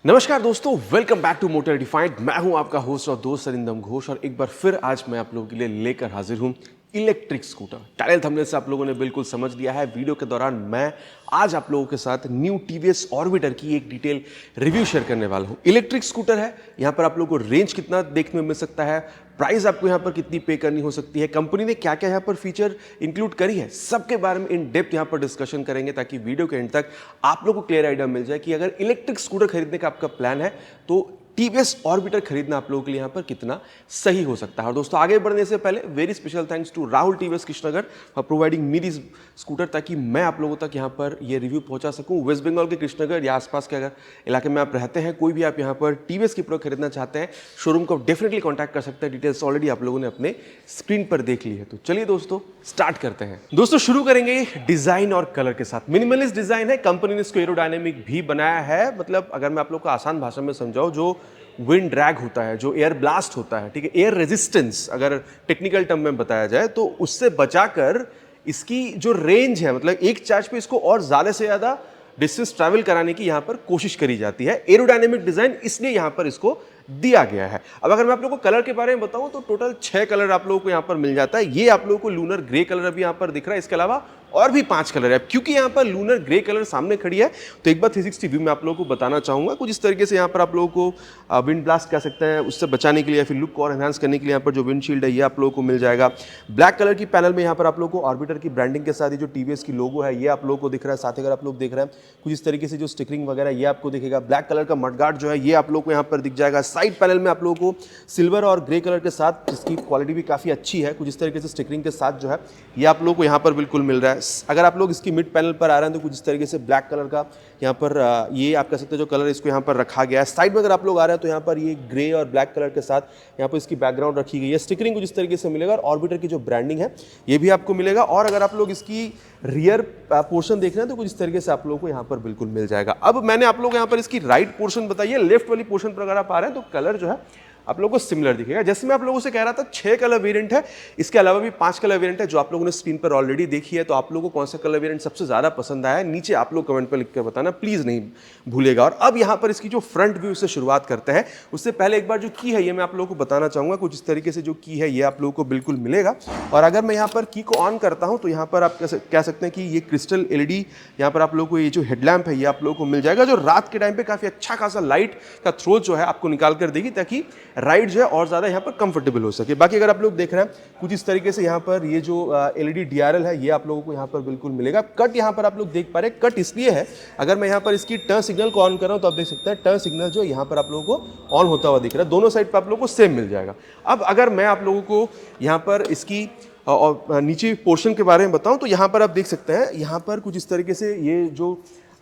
नमस्कार दोस्तों, welcome back to Motor Defined. मैं हूं आपका होस्ट और दोस्त अरिंदम घोष और एक बार फिर आज मैं आप लोगों के लिए लेकर हाजिर हूं इलेक्ट्रिक स्कूटर। टाइटल थंबनेल से आप लोगों ने बिल्कुल समझ लिया है। वीडियो के दौरान मैं आज आप लोगों के साथ न्यू टीवीएस ऑर्बिटर की एक डिटेल रिव्यू शेयर करने वाला हूं। इलेक्ट्रिक स्कूटर है, यहां पर आप लोगों को रेंज कितना देखने में मिल सकता है, प्राइस आपको यहां पर कितनी पे करनी हो सकती है, कंपनी ने क्या क्या यहां पर फीचर इंक्लूड करी है, सबके बारे में इन डेप्थ यहां पर डिस्कशन करेंगे ताकि वीडियो के एंड तक आप लोगों को क्लियर आइडिया मिल जाए कि अगर इलेक्ट्रिक स्कूटर खरीदने का आपका प्लान है तो टीवीएस ऑर्बिटर खरीदना आप लोगों के लिए यहां पर कितना सही हो सकता है। और दोस्तों, आगे बढ़ने से पहले very special thanks to Rahul TVS Krishnanagar for providing me this scooter, ताकि मैं आप लोगों तक यहां पर ये रिव्यू पहुंचा सकूं। वेस्ट बंगाल के कृष्णनगर या आसपास के अगर इलाके में आप रहते हैं, कोई भी आप यहां पर टीवीएस की प्रोडक्ट खरीदना चाहते हैं, शोरूम को डेफिनेटली कॉन्टैक्ट कर सकते हैं। डिटेल्स ऑलरेडी आप लोगों ने अपने स्क्रीन पर देख ली है। तो चलिए दोस्तों, स्टार्ट करते हैं। दोस्तों, शुरू करेंगे डिजाइन और कलर के साथ। मिनिमलिस्ट डिजाइन है, कंपनी ने इसको एरोडायनेमिक भी बनाया है। मतलब अगर मैं आप लोग को आसान भाषा में समझाऊं, जो विंड ड्रैग होता है, जो एयर ब्लास्ट होता है, ठीक है, एयर रेजिस्टेंस अगर टेक्निकल टर्म में बताया जाए, तो उससे बचाकर इसकी जो रेंज है, मतलब एक चार्ज पे इसको और ज्यादा से ज्यादा डिस्टेंस ट्रैवल कराने की यहां पर कोशिश करी जाती है। एरोडायनेमिक डिजाइन इसलिए यहां पर इसको दिया गया है। अब अगर मैं आप लोगों को कलर के बारे में बताऊं तो टोटल 6 कलर आप लोगों को यहां पर मिल जाता है। ये आप लोगों को लूनर ग्रे कलर अभी यहां पर दिख रहा है, इसके अलावा और भी 5 कलर है। क्योंकि यहां पर लूनर ग्रे कलर सामने खड़ी है तो एक बार 360 व्यू में आप लोगों को बताना चाहूंगा। कुछ इस तरीके से यहां पर आप लोगों को विंड ब्लास्ट कह सकते हैं, उससे बचाने के लिए या फिर लुक को और एनहांस करने के लिए यहां पर जो विंडशील्ड है ये आप लोगों को मिल जाएगा। ब्लैक कलर की पैनल में यहां पर आप लोगों को ऑर्बिटर की ब्रांडिंग के साथ ये जो टीवीएस की लोगो है ये आप लोगों को दिख रहा है। साथ ही अगर आप लोग देख रहे हैं कुछ इस तरीके से जो स्टिकरिंग वगैरह ये आपको दिखेगा। ब्लैक कलर का मडगार्ड जो है ये आप लोग को यहां पर दिख जाएगा। साइड पैनल में आप लोगों को सिल्वर और ग्रे कलर के साथ, जिसकी क्वालिटी भी काफी अच्छी है, कुछ इस तरीके से स्टिकरिंग के साथ जो है ये आप लोगों को यहां पर बिल्कुल मिल रहा है। अगर आप लोग इसकी मिड पैनल पर आ रहे हैं तो कुछ इस तरीके से ब्लैक कलर का यहाँ पर ये आप कह सकते हैं जो कलर इसको यहाँ पर रखा गया है। साइड में अगर आप लोग आ रहे हैं तो यहाँ पर ये ग्रे और ब्लैक कलर के साथ यहाँ पर इसकी बैकग्राउंड रखी गई है। स्टिकरिंग कुछ इस तरीके से मिलेगा और ऑर्बिटर की जो ब्रांडिंग है ये भी आपको मिलेगा। और अगर आप लोग इसकी रियर पोर्शन देख रहे हैं तो कुछ इस तरीके से आप लोगों को यहाँ पर बिल्कुल मिल जाएगा। अब मैंने आप लोग यहाँ पर इसकी राइट पोर्शन बताई है, लेफ्ट वाली पोर्शन पर अगर आप आ रहे हैं तो कलर जो है आप लोगों को सिमिलर दिखेगा। जैसे मैं आप लोगों से कह रहा था 6 कलर वेरिएंट है, इसके अलावा भी 5 कलर वेरिएंट है जो आप लोगों ने स्क्रीन पर ऑलरेडी देखी है। तो आप लोगों को कौन सा कलर वेरिएंट सबसे ज्यादा पसंद आया है नीचे आप लोग कमेंट पर लिखकर बताना, प्लीज नहीं भूलेगा। और अब यहाँ पर इसकी जो फ्रंट व्यू से शुरुआत करते हैं, उससे पहले एक बार जो की है ये मैं आप लोगों को बताना चाहूंगा। कुछ इस तरीके से जो की है ये आप लोगों को बिल्कुल मिलेगा। और अगर मैं यहाँ पर की को ऑन करता हूँ तो यहाँ पर आप कह सकते हैं कि ये क्रिस्टल एलईडी यहाँ पर आप लोगों को ये जो हेडलैम्प है ये आप लोगों को मिल जाएगा, जो रात के टाइम पे काफी अच्छा खासा लाइट का थ्रो जो है आपको निकाल कर देगी, ताकि राइड जो है और ज्यादा यहाँ पर कंफर्टेबल हो सके। बाकी अगर आप लोग देख रहे हैं कुछ इस तरीके से यहाँ पर ये जो एलईडी डीआरएल है ये आप लोगों को यहाँ पर बिल्कुल मिलेगा। कट यहाँ पर आप लोग देख पा रहे हैं, कट इसलिए है, अगर मैं यहाँ पर इसकी टर्न सिग्नल को ऑन कर रहा हूँ तो आप देख सकते हैं टर्न सिग्नल जो यहाँ पर आप लोगों को ऑन होता हुआ दिख रहा है। दोनों साइड पर आप लोगों को सेम मिल जाएगा। अब अगर मैं आप लोगों को यहाँ पर इसकी और नीचे पोर्शन के बारे में बताऊं तो यहाँ पर आप देख सकते हैं यहाँ पर कुछ इस तरीके से ये जो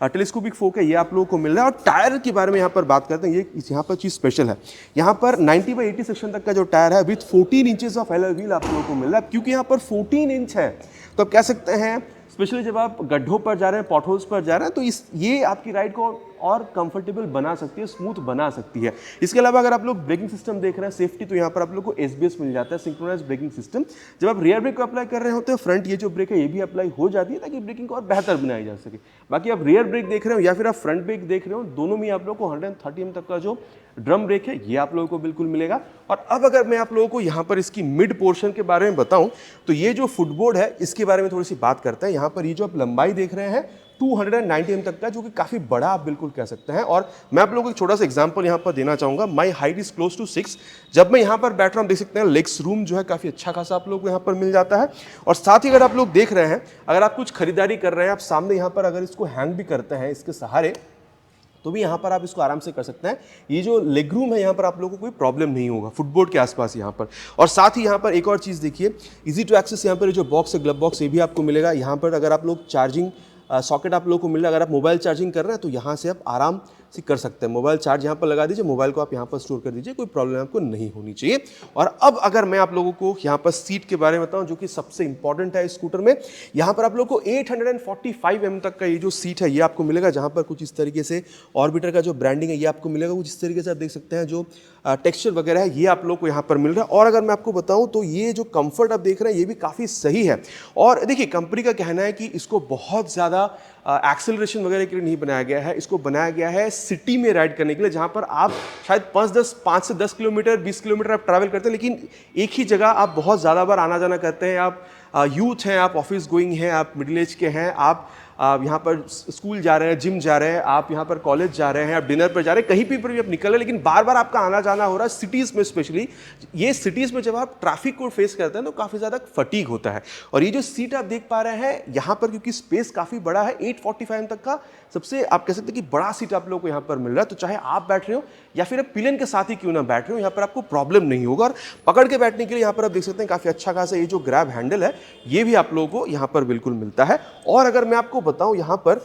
टेलीस्कोपिक फोक है ये आप लोगों को मिल रहा है। और टायर के बारे में यहाँ पर बात करते हैं, ये यहाँ पर चीज़ स्पेशल है, यहाँ पर 90/80 सेक्शन तक का जो टायर है with 14 inches of alloy wheel आप लोगों को मिल रहा है। क्योंकि यहाँ पर 14 इंच है तो आप कह सकते हैं स्पेशली जब आप गड्ढों पर जा रहे हैं, पॉटहोल्स पर जा रहे हैं, तो ये आपकी राइड को और कंफर्टेबल बना सकती है, स्मूथ बना सकती है। इसके अलावा अगर आप लोग ब्रेकिंग सिस्टम देख रहे हैं सेफ्टी, तो यहाँ पर आप लोग को एसबीएस मिल जाता है, सिंक्रोनाइज ब्रेकिंग सिस्टम। जब आप रियर ब्रेक को अप्लाई कर रहे होते हैं, फ्रंट ये जो ब्रेक है ये भी अप्लाई हो जाती है ताकि ब्रेकिंग को और बेहतर बनाई जा सके। बाकी आप रियर ब्रेक देख रहे हो या फिर आप फ्रंट ब्रेक देख रहे हो, दोनों में आप लोग को 130 एम तक का जो ड्रम ब्रेक है ये आप लोगों को बिल्कुल मिलेगा। और अब अगर मैं आप लोगों को यहाँ पर इसकी मिड पोर्शन के बारे में बताऊं तो ये जो फुटबोर्ड है इसके बारे में थोड़ी सी बात करते हैं। यहाँ पर ये जो आप लंबाई देख रहे हैं 290 एम तक का, जो कि काफी बड़ा आप बिल्कुल कह सकते हैं। और मैं आप लोगों को एक छोटा सा एग्जांपल यहाँ पर देना चाहूंगा। My height is close to 6। जब मैं यहाँ पर बैठ रहा हूँ देख सकते हैं लेग्स रूम जो है काफी अच्छा खासा आप लोग को यहाँ पर मिल जाता है। और साथ ही अगर आप लोग देख रहे हैं, अगर आप कुछ खरीदारी कर रहे हैं, आप सामने यहाँ पर अगर इसको हैंग भी करते हैं इसके सहारे, तो भी यहाँ पर आप इसको आराम से कर सकते हैं। ये जो लेग रूम है यहाँ पर आप लोगों को कोई प्रॉब्लम नहीं होगा फुटबोर्ड के आसपास यहाँ पर। और साथ ही यहाँ पर एक और चीज़ देखिए, इजी टू एक्सेस यहाँ पर जो बॉक्स है, ग्लब बॉक्स, ये भी आपको मिलेगा। यहाँ पर अगर आप लोग चार्जिंग सॉकेट आप लोगों को मिल रहा है, अगर आप मोबाइल चार्जिंग कर रहे हैं तो यहाँ से आप आराम से कर सकते हैं। मोबाइल चार्ज यहाँ पर लगा दीजिए, मोबाइल को आप यहाँ पर स्टोर कर दीजिए, कोई प्रॉब्लम आपको नहीं होनी चाहिए। और अब अगर मैं आप लोगों को यहाँ पर सीट के बारे में बताऊँ, जो कि सबसे इंपॉर्टेंट है इस स्कूटर में, यहाँ पर आप लोगों को 845 mm तक का ये जो सीट है ये आपको मिलेगा, जहाँ पर कुछ इस तरीके से ऑर्बिटर का जो ब्रांडिंग है ये आपको मिलेगा। कुछ इस तरीके से आप देख सकते हैं जो टेक्सचर वगैरह है ये आप लोग को यहाँ पर मिल रहा है। और अगर मैं आपको बताऊँ तो ये जो कंफर्ट आप देख रहे हैं ये भी काफ़ी सही है। और देखिए कंपनी का कहना है कि इसको बहुत ज़्यादा एक्सेलरेशन वगैरह के लिए नहीं बनाया गया है, इसको बनाया गया है सिटी में राइड करने के लिए, जहाँ पर आप शायद 5 से 10 किलोमीटर 20 किलोमीटर आप ट्रैवल करते हैं, लेकिन एक ही जगह आप बहुत ज़्यादा बार आना जाना करते हैं। आप यूथ हैं, आप ऑफिस गोइंग हैं, आप मिडिल एज के हैं, आप यहाँ पर स्कूल जा रहे हैं, जिम जा रहे हैं, आप यहाँ पर कॉलेज जा रहे हैं, आप डिनर पर जा रहे हैं, कहीं पर भी आप निकल रहे हैं, लेकिन बार बार आपका आना जाना हो रहा है सिटीज़ में। स्पेशली ये सिटीज़ में जब आप ट्रैफिक को फेस करते हैं तो काफ़ी ज़्यादा फटीग होता है। और ये जो सीट आप देख पा रहे हैं यहाँ पर, क्योंकि स्पेस काफ़ी बड़ा है, 845 तक का सबसे आप कह सकते हैं कि बड़ा सीट आप लोगों को यहाँ पर मिल रहा है। तो चाहे आप बैठ रहे हो या फिर आप पिलियन के साथ ही क्यों ना बैठ रहे हो, यहाँ पर आपको प्रॉब्लम नहीं होगा। और पकड़ के बैठने के लिए यहाँ पर आप देख सकते हैं काफ़ी अच्छा खासा ये जो ग्रैब हैंडल है ये भी आप लोगों को यहाँ पर बिल्कुल मिलता है। और अगर मैं आपको बताऊँ, यहाँ पर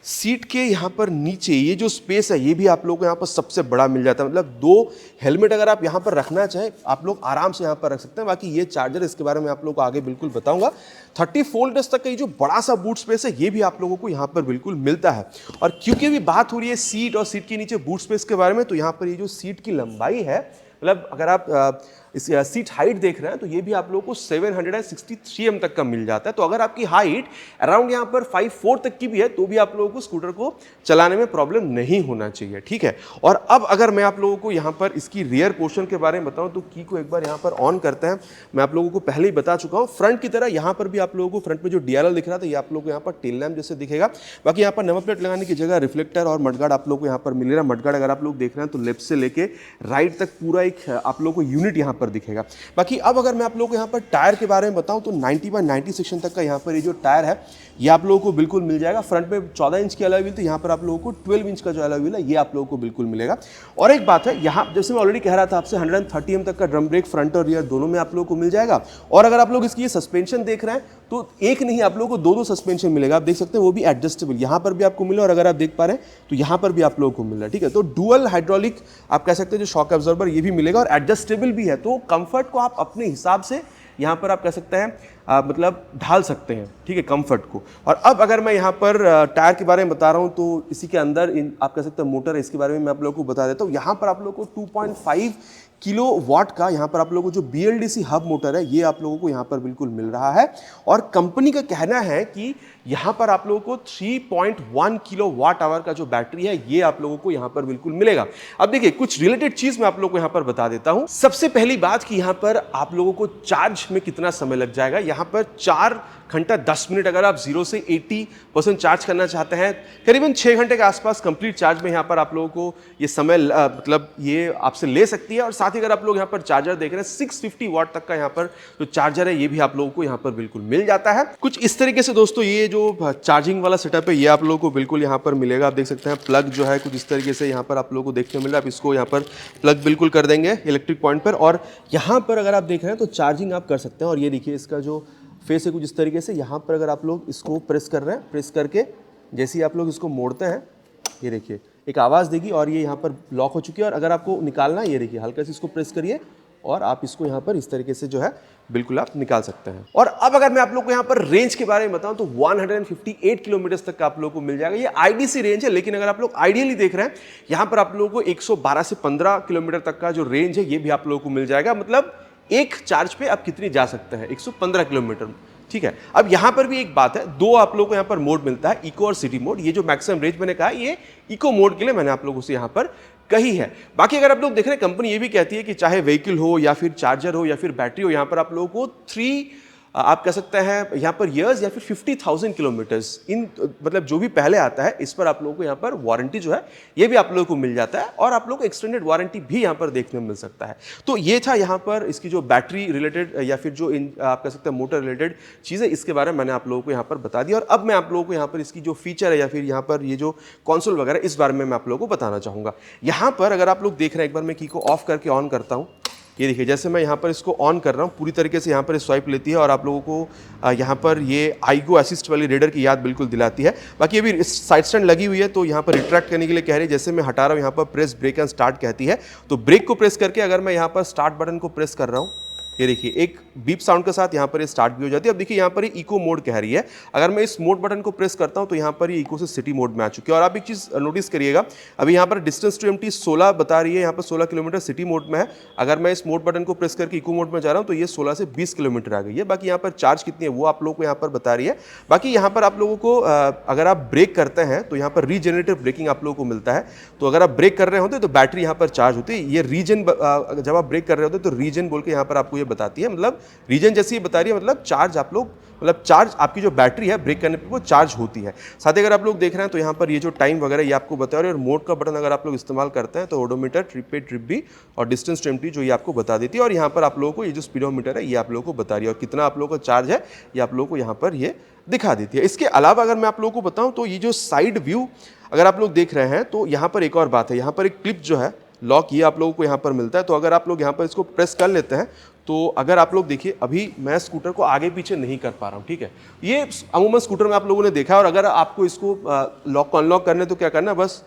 सीट के यहाँ पर नीचे ये जो स्पेस है ये भी आप लोगों को यहाँ पर सबसे बड़ा मिल जाता है। मतलब 2 हेलमेट अगर आप यहाँ पर रखना चाहें आप लोग आराम से यहाँ पर रख सकते हैं। बाकी ये चार्जर, इसके बारे में आप लोगों को आगे बिल्कुल बताऊंगा। 30 फोल्डर्स तक का ये जो बड़ा सा बूट स्पेस है ये भी आप लोगों को यहाँ पर बिल्कुल मिलता है। और क्योंकि अभी बात हो रही है सीट और सीट के नीचे बूट स्पेस के बारे में, तो यहाँ पर ये जो सीट की लंबाई है, मतलब अगर आप इस सीट हाइट देख रहे हैं तो ये भी आप लोगों को 763 mm तक का मिल जाता है। तो अगर आपकी हाइट अराउंड यहाँ पर 5'4" तक की भी है तो भी आप लोगों को स्कूटर को चलाने में प्रॉब्लम नहीं होना चाहिए, ठीक है। और अब अगर मैं आप लोगों को यहाँ पर इसकी रियर पोर्शन के बारे में बताऊँ तो की को एक बार यहाँ पर ऑन करते हैं। मैं आप लोगों को पहले ही बता चुका हूँ, फ्रंट की तरह यहाँ पर भी आप लोगों को फ्रंट में जो DRL दिख रहा था ये आप लोगों को यहाँ पर टेल लैम्प जैसे दिखेगा। बाकी यहाँ पर नंबर प्लेट लगाने की जगह रिफ्लेक्टर और मडगार्ड आप लोगों को यहाँ पर मिलेगा। मडगार्ड अगर आप लोग देख रहे हैं तो लेफ्ट से लेके राइट तक पूरा एक आप लोगों को यूनिट यहाँ पर दिखेगा। बाकी अब अगर मैं आप लोगों को यहाँ पर टायर के बारे में बताऊं तो 90/90 सेक्शन तक का यहाँ पर ये जो टायर है ये आप लोगों को बिल्कुल मिल जाएगा। फ्रंट में 14 इंच की अलॉय व्हील, तो यहाँ पर आप लोगों को 12 इंच का जो अलॉय व्हील है ये आप लोगों को बिल्कुल मिलेगा। और एक बात है, यहाँ जैसे मैं ऑलरेडी कह रहा था आपसे 130 mm तक का ड्रम ब्रेक फ्रंट और रियर दोनों में आप लोगों को मिल जाएगा। और अगर आप लोग इसकी सस्पेंशन देख रहे हैं तो एक नहीं, आप लोगों को 2 सस्पेंशन मिलेगा। आप देख सकते हैं वो भी एडजस्टेबल, यहाँ पर भी आपको मिला और अगर आप देख पा रहे हैं तो यहाँ पर भी आप लोगों को मिल रहा है, ठीक है। तो डुअल हाइड्रोलिक आप कह सकते हैं जो शॉक एब्जॉर्बर ये भी मिलेगा और एडजस्टेबल भी है। तो कंफर्ट को आप अपने हिसाब से यहाँ पर आप कह सकते हैं मतलब ढाल सकते हैं, ठीक है, कंफर्ट को। और अब अगर मैं यहाँ पर टायर के बारे में बता रहा हूँ तो इसी के अंदर आप कह सकते हैं मोटर है, इसके बारे में मैं आप लोगों को बता देता हूँ। यहाँ पर आप लोगों को 2.5 किलोवाट का यहाँ पर आप लोगों को जो BLDC हब मोटर है ये आप लोगों को यहाँ पर बिल्कुल मिल रहा है। और कंपनी का कहना है कि यहाँ पर आप लोगों को 3.1 किलोवाट आवर का जो बैटरी है ये आप लोगों को यहाँ पर बिल्कुल मिलेगा। अब देखिए कुछ रिलेटेड चीज मैं आप लोगों को यहाँ पर बता देता हूँ। सबसे पहली बात कि यहाँ पर आप लोगों को चार्ज में कितना समय लग जाएगा। यहाँ पर 4 घंटा 10 मिनट अगर आप 0 से 80% चार्ज करना चाहते हैं, करीबन 6 घंटे के आसपास कंप्लीट चार्ज में यहाँ पर आप लोगों को ये समय मतलब ये आपसे ले सकती है। और साथ ही अगर आप लोग यहाँ पर चार्जर देख रहे हैं 650 वाट तक का यहाँ पर जो चार्जर है ये भी आप लोगों को यहाँ पर बिल्कुल मिल जाता है। कुछ इस तरीके से दोस्तों ये जो चार्जिंग वाला सेटअप है ये आप लोगों को बिल्कुल यहाँ पर मिलेगा। आप देख सकते हैं प्लग जो है कुछ इस तरीके से यहाँ पर आप लोगों को देखने मिल रहा है। आप इसको यहाँ पर प्लग बिल्कुल कर देंगे इलेक्ट्रिक पॉइंट पर और यहाँ पर अगर आप देख रहे हैं तो चार्जिंग आप कर सकते हैं। और ये देखिए इसका जो फेस है कुछ इस तरीके से, यहाँ पर अगर आप लोग इसको प्रेस कर रहे हैं, प्रेस करके जैसे ही आप लोग इसको मोड़ते हैं ये देखिए एक आवाज़ देगी और ये यहाँ पर लॉक हो चुकी है। और अगर आपको निकालना है ये देखिए हल्का से इसको प्रेस करिए और आप इसको यहाँ पर इस तरीके से जो है बिल्कुल आप निकाल सकते हैं। और अब अगर मैं आप लोग को यहाँ पर रेंज के बारे में बताऊं तो 158 किलोमीटर तक का आप लोगों को मिल जाएगा। ये IDC रेंज है, लेकिन अगर आप लोग आइडियली देख रहे हैं यहाँ पर आप लोगों को 112 से 15 किलोमीटर तक का जो रेंज है ये भी आप लोगों को मिल जाएगा। मतलब एक चार्ज पे आप कितनी जा सकते हैं, 115 किलोमीटर, ठीक है। अब यहाँ पर भी एक बात है, 2 आप लोगों को यहाँ पर मोड मिलता है, इको और सिटी मोड। ये जो मैक्सिमम रेंज मैंने कहा ये इको मोड के लिए मैंने आप लोगों से यहाँ पर कही है। बाकी अगर आप लोग देख रहे हैं कंपनी ये भी कहती है कि चाहे व्हीकल हो या फिर चार्जर हो या फिर बैटरी हो, यहाँ पर आप लोगों को 3 आप कह सकते हैं यहाँ पर ईयर्स या फिर 50,000 किलोमीटर्स इन मतलब जो भी पहले आता है इस पर आप लोगों को यहाँ पर वारंटी जो है ये भी आप लोगों को मिल जाता है। और आप लोगों को एक्सटेंडेड वारंटी भी यहाँ पर देखने में मिल सकता है। तो ये था यहाँ पर इसकी जो बैटरी रिलेटेड या फिर जो आप कह सकते हैं मोटर रिलेटेड चीज़ें, इसके बारे में मैंने आप लोगों को यहाँ पर बता दिया। और अब मैं आप लोगों को यहाँ पर इसकी जो फीचर है या फिर यहाँ पर ये जो कंसोल वगैरह इस बारे में मैं आप लोगों को बताना चाहूँगा। यहाँ पर अगर आप लोग देख रहे हैं, एक बार मैं की को ऑफ करके ऑन करता हूँ। ये देखिए जैसे मैं यहाँ पर इसको ऑन कर रहा हूँ पूरी तरीके से यहाँ पर स्वाइप लेती है और आप लोगों को यहाँ पर ये आईगो असिस्ट वाली रेडर की याद बिल्कुल दिलाती है। बाकी अभी इस साइड स्टैंड लगी हुई है तो यहाँ पर रिट्रैक्ट करने के लिए कह रही है। जैसे मैं हटा रहा हूँ यहाँ पर प्रेस ब्रेक एंड स्टार्ट कहती है, तो ब्रेक को प्रेस करके अगर मैं यहाँ पर स्टार्ट बटन को प्रेस कर रहा हूँ ये देखिए एक बीप साउंड के साथ यहाँ पर ये स्टार्ट भी हो जाती है। अब देखिए यहाँ पर ये इको मोड कह रही है, अगर मैं इस मोड बटन को प्रेस करता हूँ तो यहाँ पर ये इको से सिटी मोड में आ चुकी है। और आप एक चीज़ नोटिस करिएगा, अभी यहाँ पर डिस्टेंस टू एम्प्टी 16 बता रही है, यहाँ पर 16 किलोमीटर सिटी मोड में है। अगर मैं इस मोड बटन को प्रेस करके इको मोड में जा रहा हूँ तो ये 16 से 20 किलोमीटर आ गई है। बाकी यहाँ पर चार्ज कितनी है वो आप लोगों को यहाँ पर बता रही है। बाकी यहाँ पर आप लोगों को अगर आप ब्रेक करते हैं तो यहाँ पर रीजेनरेटिव ब्रेकिंग आप लोगों को मिलता है। तो अगर आप ब्रेक कर रहे होते तो बैटरी यहाँ पर चार्ज होती है। ये रीजन जब आप ब्रेक कर रहे होते तो रीजन बोल के यहाँ पर आपको ये बताती है, मतलब रीजन जैसी ये बता रही है, मतलब चार्ज आप लोग, मतलब चार्ज आपकी जो बैटरी है ब्रेक करने पे वो चार्ज होती है। साथ ही अगर आप लोग देख रहे हैं तो यहाँ पर ये जो टाइम वगैरह ये आपको बता रहे हैं। और मोड का बटन अगर आप लोग इस्तेमाल करते हैं तो odometer, trip A trip B और डिस्टेंस टू एम्प्टी जो ये आपको बता देती है। और यहाँ पर आप लोगों को ये जो स्पीडोमीटर है ये आप लोगों को बता रही है, और कितना आप लोगों का चार्ज है ये आप लोगों को यहाँ पर ये दिखा देती है। इसके अलावा अगर मैं आप लोगों को बताऊँ तो ये जो साइड व्यू अगर आप लोग देख रहे हैं तो यहाँ पर एक और बात है, यहाँ पर एक क्लिप जो है लॉक ये आप लोगों को यहाँ पर मिलता है। तो अगर आप लोग यहाँ पर इसको प्रेस कर लेते हैं तो अगर आप लोग देखिए, अभी मैं स्कूटर को आगे पीछे नहीं कर पा रहा हूँ, ठीक है। ये अमूमन स्कूटर में आप लोगों ने देखा है। और अगर आपको इसको लॉक को अनलॉक करने तो क्या करना है, बस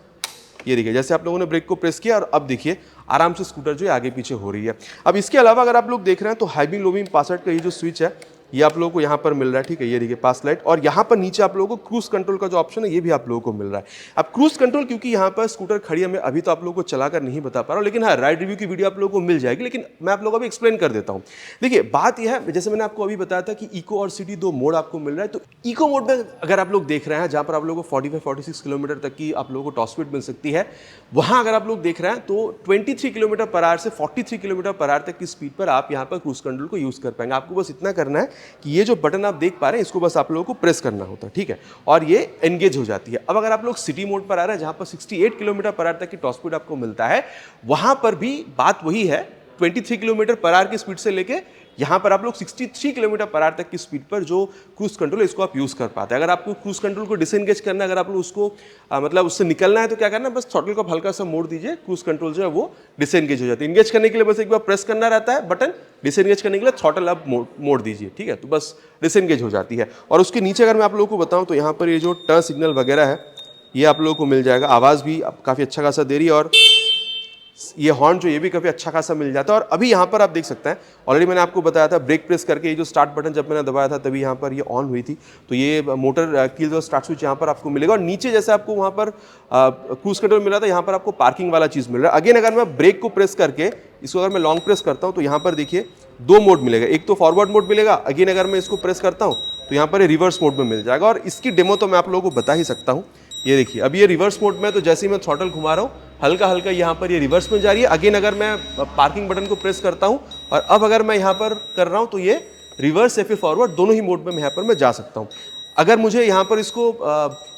ये देखिए जैसे आप लोगों ने ब्रेक को प्रेस किया और अब देखिए आराम से स्कूटर जो है आगे पीछे हो रही है। अब इसके अलावा अगर आप लोग देख रहे हैं तो हाई बीम लो बीम पास लाइट का ये जो स्विच है ये आप लोगों को यहाँ पर मिल रहा है, ठीक है। ये देखिए पास लाइट, और यहाँ पर नीचे आप लोगों को क्रूज कंट्रोल का जो ऑप्शन है ये भी आप लोगों को मिल रहा है। अब क्रूज कंट्रोल क्योंकि यहाँ पर स्कूटर खड़ी है, मैं अभी तो आप लोगों को चलाकर नहीं बता पा रहा हूँ, लेकिन हाँ राइड रिव्यू की वीडियो आप लोगों को मिल जाएगी। लेकिन मैं आप लोगों को अभी एक्सप्लेन कर देता हूँ। देखिए बात यह है, जैसे मैंने आपको अभी बताया था कि इको और सिटी दो मोड आपको मिल रहा है। तो इको मोड में अगर आप लोग देख रहे हैं जहाँ पर आप लोगों को 45-46 किलोमीटर तक की आप लोगों को टॉप स्पीड मिल सकती है, वहाँ अगर आप लोग देख रहे हैं तो 23 किलोमीटर पर आवर से 43 किलोमीटर पर आवर तक की स्पीड पर आप यहाँ पर क्रूज कंट्रोल को यूज़ कर पाएंगे। आपको बस इतना करना है कि ये जो बटन आप देख पा रहे हैं इसको बस आप लोगों को प्रेस करना होता है, ठीक है, और ये एंगेज हो जाती है। अब अगर आप लोग सिटी मोड पर आ रहे हैं जहां पर 68 किलोमीटर पर आवर तक की टॉप स्पीड आपको मिलता है, वहां पर भी बात वही है, 23 किलोमीटर पर आवर की स्पीड से लेके यहाँ पर आप लोग 63 किलोमीटर पर आवर तक की स्पीड पर जो क्रूज कंट्रोल है इसको आप यूज़ कर पाते हैं। अगर आपको क्रूज कंट्रोल को डिसएंगेज करना है, अगर आप लोग उसको मतलब उससे निकलना है तो क्या करना है, बस थ्रॉटल को हल्का सा मोड़ दीजिए, क्रूज कंट्रोल जो है वो डिसएंगेज हो जाती है। इंगेज करने के लिए बस एक बार प्रेस करना रहता है बटन, डिसएंगेज करने के लिए थ्रॉटल आप मोड़ दीजिए, ठीक है, तो बस डिसएंगेज हो जाती है। और उसके नीचे अगर मैं आप लोगों को बताऊँ तो यहाँ पर ये जो टर्न सिग्नल वगैरह है ये आप लोगों को मिल जाएगा। आवाज़ भी काफ़ी अच्छा खासा दे रही है, और ये हॉर्न जो ये भी काफ़ी अच्छा खासा मिल जाता है। और अभी यहाँ पर आप देख सकते हैं, ऑलरेडी मैंने आपको बताया था ब्रेक प्रेस करके ये जो स्टार्ट बटन जब मैंने दबाया था तभी यहाँ पर ये ऑन हुई थी। तो ये मोटर की जो स्टार्ट स्विच यहाँ पर आपको मिलेगा। और नीचे जैसे आपको वहाँ पर क्रूज कंट्रोल मिला था, यहाँ पर आपको पार्किंग वाला चीज़ मिल रहा है। अगेन अगर मैं ब्रेक को प्रेस करके इसको अगर मैं लॉन्ग प्रेस करता हूँ तो यहाँ पर देखिए दो मोड मिलेगा, एक तो फॉरवर्ड मोड मिलेगा, अगेन अगर मैं इसको प्रेस करता हूँ तो यहाँ पर ये रिवर्स मोड में मिल जाएगा। और इसकी डेमो तो मैं आप लोगों को बता ही सकता हूँ। ये देखिए अब ये रिवर्स मोड में, तो जैसे ही मैं थ्रॉटल घुमा रहा हूँ हल्का हल्का यहाँ पर ये रिवर्स में जा रही है। अगेन अगर मैं पार्किंग बटन को प्रेस करता हूँ और अब अगर मैं यहाँ पर कर रहा हूँ तो ये रिवर्स या फिर फॉरवर्ड दोनों ही मोड में यहाँ पर मैं जा सकता हूँ। अगर मुझे यहाँ पर इसको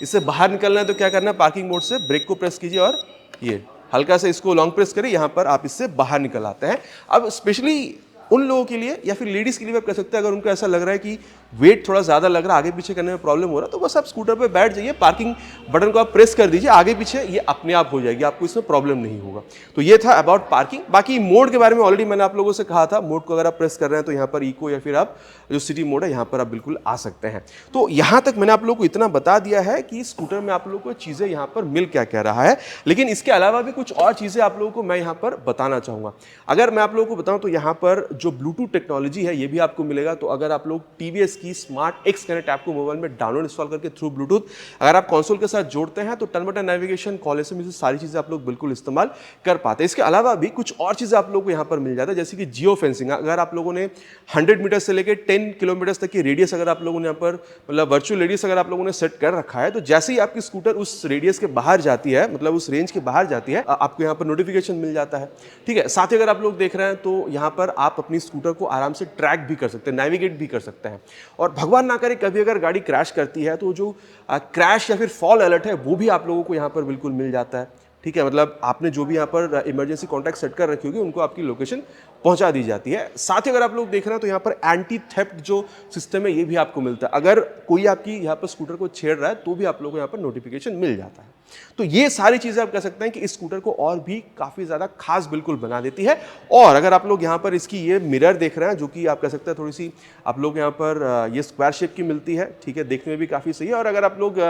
इससे बाहर निकलना है तो क्या करना है, पार्किंग मोड से ब्रेक को प्रेस कीजिए और ये हल्का से इसको लॉन्ग प्रेस करिए, यहाँ पर आप इससे बाहर निकल आते हैं। अब स्पेशली उन लोगों के लिए या फिर लेडीज़ के लिए आप कह सकते हैं, अगर उनको ऐसा लग रहा है कि वेट थोड़ा ज़्यादा लग रहा है, आगे पीछे करने में प्रॉब्लम हो रहा है, तो बस आप स्कूटर पे बैठ जाइए, पार्किंग बटन को आप प्रेस कर दीजिए, आगे पीछे ये अपने आप हो जाएगी, आपको इसमें प्रॉब्लम नहीं होगा। तो ये था अबाउट पार्किंग। बाकी मोड के बारे में ऑलरेडी मैंने आप लोगों से कहा था, मोड को अगर आप प्रेस कर रहे हैं तो यहाँ पर इको या फिर आप जो सिटी मोड है यहाँ पर आप बिल्कुल आ सकते हैं। तो यहाँ तक मैंने आप लोगों को इतना बता दिया है कि स्कूटर में आप लोगों को चीज़ें यहाँ पर मिल क्या क्या रहा है, लेकिन इसके अलावा भी कुछ और चीज़ें आप लोगों को मैं यहाँ पर बताना चाहूँगा। अगर मैं आप लोगों को बताऊँ तो यहाँ पर जो ब्लूटूथ टेक्नोलॉजी है ये भी आपको मिलेगा। तो अगर आप लोग टीवीएस की स्मार्ट एक्स कनेक्ट ऐप को मोबाइल में डाउनलोड इंस्टॉल करके थ्रू ब्लूटूथ अगर आप कंसोल के साथ जोड़ते हैं तो turn button navigation, call SMS सारी चीज़ें आप लोग बिल्कुल इस्तेमाल कर पाते हैं। इसके अलावा भी कुछ और चीज़ें आप लोगों को यहाँ पर मिल जाता है, जैसे कि जियो फेंसिंग। अगर आप लोगों ने 100 मीटर से लेकर 10 किलोमीटर तक की रेडियस अगर आप लोगों ने यहाँ पर मतलब वर्चुअल रेडियस अगर आप लोगों ने सेट कर रखा है, तो जैसे ही आपकी स्कूटर उस रेडियस के बाहर जाती है, मतलब उस रेंज के बाहर जाती है, आपको यहाँ पर नोटिफिकेशन मिल जाता है, ठीक है। साथ ही अगर आप लोग देख रहे हैं तो यहाँ पर आप अपनी स्कूटर को आराम से ट्रैक भी कर सकते हैं, नेविगेट भी कर सकते हैं। और भगवान ना करे कभी अगर गाड़ी क्रैश करती है तो जो क्रैश या फिर फॉल अलर्ट है वो भी आप लोगों को यहाँ पर बिल्कुल मिल जाता है, ठीक है। मतलब आपने जो भी यहाँ पर इमरजेंसी कॉन्टैक्ट सेट कर रखी होगी उनको आपकी लोकेशन पहुंचा दी जाती है। साथ ही अगर आप लोग देख रहे हैं तो यहाँ पर एंटी थेफ्ट जो सिस्टम है ये भी आपको मिलता है। अगर कोई आपकी यहाँ पर स्कूटर को छेड़ रहा है तो भी आप लोगों को यहाँ पर नोटिफिकेशन मिल जाता है। तो ये सारी चीज़ें आप कह सकते हैं कि इस स्कूटर को और भी काफ़ी ज़्यादा खास बिल्कुल बना देती है। और अगर आप लोग यहाँ पर इसकी ये मिरर देख रहे हैं जो कि आप कह सकते हैं थोड़ी सी आप लोग यहाँ पर ये स्क्वायर शेप की मिलती है, ठीक है, देखने में भी काफ़ी सही है। और अगर आप लोग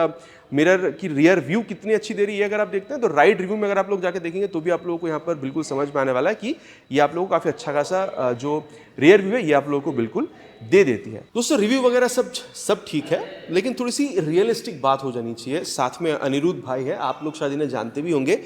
मिरर की रियर व्यू कितनी अच्छी दे रही है अगर आप देखते हैं तो राइड रिव्यू में अगर आप लोग जाके देखेंगे तो भी आप लोगों को यहाँ पर बिल्कुल समझ में आने वाला है कि ये आप लोगों को काफ़ी अच्छा खासा जो रियर व्यू है ये आप लोगों को बिल्कुल दे देती है। दोस्तों रिव्यू वगैरह सब ठीक है, लेकिन थोड़ी सी रियलिस्टिक बात हो जानी चाहिए। साथ में अनिरुद्ध भाई है, आप लोग शायद इन्हें जानते भी होंगे,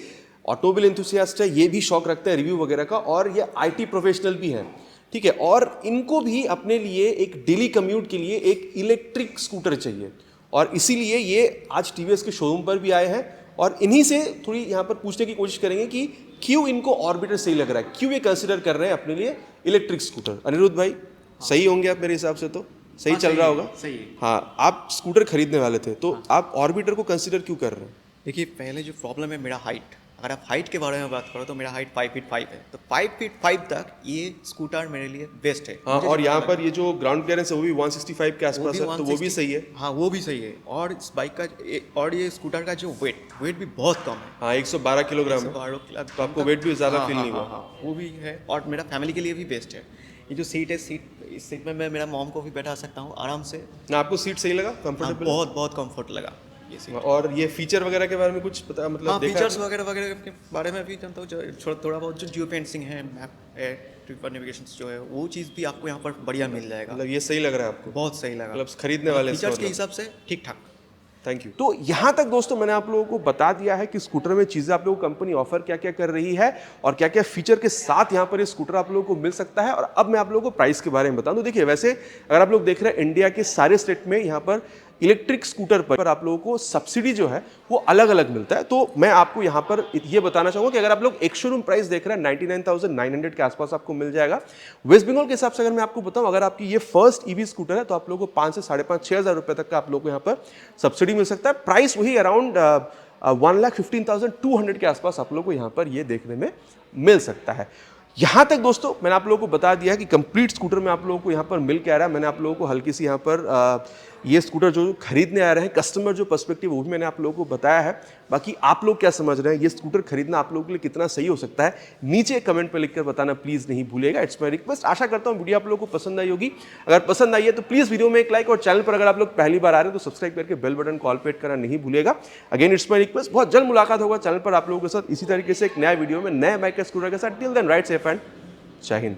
ऑटोमोबाइल एंथुसियास्ट है, ये भी शौक रखते हैं रिव्यू वगैरह का और ये IT प्रोफेशनल भी है, ठीक है। और इनको भी अपने लिए एक डेली कम्यूट के लिए एक इलेक्ट्रिक स्कूटर चाहिए और इसीलिए ये आज TVS के शोरूम पर भी आए हैं और इन्हीं से थोड़ी यहाँ पर पूछने की कोशिश करेंगे कि क्यों इनको ऑर्बिटर सही लग रहा है, क्यों ये कंसिडर कर रहे हैं अपने लिए इलेक्ट्रिक स्कूटर। अनिरुद्ध भाई सही होंगे आप मेरे हिसाब से, तो सही चल रहा होगा। सही है। हाँ, आप स्कूटर खरीदने वाले थे तो आप ऑर्बिटर को कंसिडर क्यों कर रहे हैं? देखिए पहले जो प्रॉब्लम है मेरा हाइट, अगर आप हाइट के बारे में बात करो तो मेरा हाइट 5 फीट 5 है, तो 5 फीट 5 तक ये स्कूटर मेरे लिए बेस्ट है। हाँ, और यहाँ पर ये जो ग्राउंड क्लियरेंस है वो भी 165 के आसपास है, तो वो भी सही है। हाँ वो भी सही है, और इस बाइक का और ये स्कूटर का जो वेट भी बहुत कम है। हाँ 112 किलोग्राम है, तो आपको वेट भी ज़्यादा फील नहीं हुआ। वो भी है, और मेरा फैमिली के लिए भी बेस्ट है। ये जो सीट है, इस सीट में मैं मेरा मॉम को भी बैठा सकता हूँ आराम से। ना आपको सीट सही लगा, कंफर्टेबल? बहुत कंफर्ट लगा ये सीट। और ये फीचर वगैरह के बारे में कुछ पता, मतलब हाँ, देखा? फीचर्स वगैरह के बारे में भी जानता हूँ, थोड़ा बहुत जो जियो फेंसिंग है, मैप है, ट्रिप नेविगेशन जो है, वो चीज़ भी आपको यहाँ पर बढ़िया मिल जाएगा। मतलब ये सही लग रहा है आपको? बहुत सही लगा, मतलब खरीदने वाले फीचर्स के हिसाब से ठीक ठाक। Thank you. तो यहाँ तक दोस्तों मैंने आप लोगों को बता दिया है कि स्कूटर में चीज़ें आप लोगों को कंपनी ऑफर क्या क्या कर रही है और क्या क्या फीचर के साथ यहाँ पर ये स्कूटर आप लोगों को मिल सकता है। और अब मैं आप लोगों को प्राइस के बारे में बताऊँ तो देखिए, वैसे अगर आप लोग देख रहे हैं इंडिया के सारे स्टेट में यहाँ पर इलेक्ट्रिक स्कूटर पर आप लोगों को सब्सिडी जो है वो अलग अलग मिलता है। तो मैं आपको यहाँ पर ये बताना चाहूँगा कि अगर आप लोग एक शोरूम प्राइस देख रहे हैं 99,900 के आसपास आपको मिल जाएगा। वेस्ट बंगाल के हिसाब से अगर मैं आपको बताऊँ, अगर आपकी ये फर्स्ट EV स्कूटर है तो आप लोगों को 5 से 5,500-6 हज़ार रुपये तक का आप लोगों को यहाँ पर सब्सिडी मिल सकता है। प्राइस वही अराउंड 1,15,200 के आसपास आप लोगों को यहाँ पर ये देखने में मिल सकता है। यहाँ तक दोस्तों मैंने आप लोगों को बता दिया है कि कंप्लीट स्कूटर में आप लोगों को यहाँ पर मिल के आ रहा है। मैंने आप लोगों को हल्की सी यहाँ पर ये स्कूटर जो खरीदने आ रहे हैं कस्टमर जो पर्सपेक्टिव वो भी मैंने आप लोगों को बताया है। बाकी आप लोग क्या समझ रहे हैं, ये स्कूटर खरीदना आप लोगों के लिए कितना सही हो सकता है, नीचे कमेंट पर लिखकर बताना प्लीज़ नहीं भूलिएगा। It's my request. आशा करता हूँ वीडियो आप लोगों को पसंद आई होगी। अगर पसंद आई है तो प्लीज़ वीडियो में एक लाइक, और चैनल पर अगर आप लोग पहली बार आ रहे हैं तो सब्सक्राइब करके बेल बटन कॉल पे हिट करना नहीं भूलिएगा। Again it's my request. बहुत जल्द मुलाकात होगा चैनल पर आप लोगों के साथ इसी तरीके से एक नया वीडियो में नए बाइक के स्कूटर के साथ। Till then ride safe and Jai Hind.